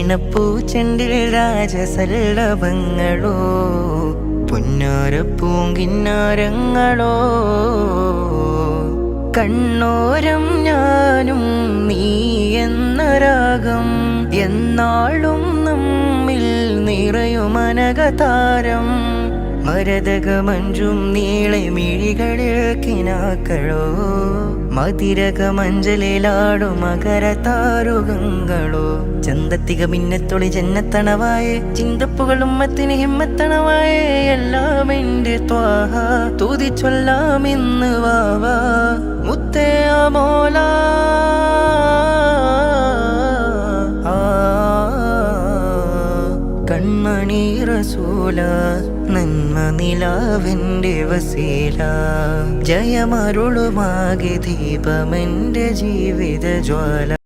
ഈണപ്പൂച്ചെണ്ടിൽ രാജസല്ലഭങ്ങളോ പുന്നാരപ്പൂങ്കിന്നാരങ്ങളോ കണ്ണോരം ഞാനും നീ എന്ന രാഗം എന്നാളും നമ്മിൽ നിറയുമനകതാരം മരതകമഞ്ചും നീളെ മിഴികളിൽ കിനാക്കളോ മതിരകമഞ്ചലിലാടും മകരതാരുകങ്ങളോ ചന്തത്തിക മിന്നത്തൊളി ജന്നത്തണവായേ ചിന്തപ്പുകൾ ഉമ്മത്തിന് ഹിമ്മത്തണവായേ എല്ലാം എൻ്റെ ത്വാഹ തൂതി ചൊല്ലാം ഇന്ന് വാവാ മുത്തേ മോല കൺമണി റസൂല നന്മ നിലാവെൻ്റെ വസീല ജയമരുളുമാകെ ദീപമെൻ്റെ ജീവിത ജ്വാല.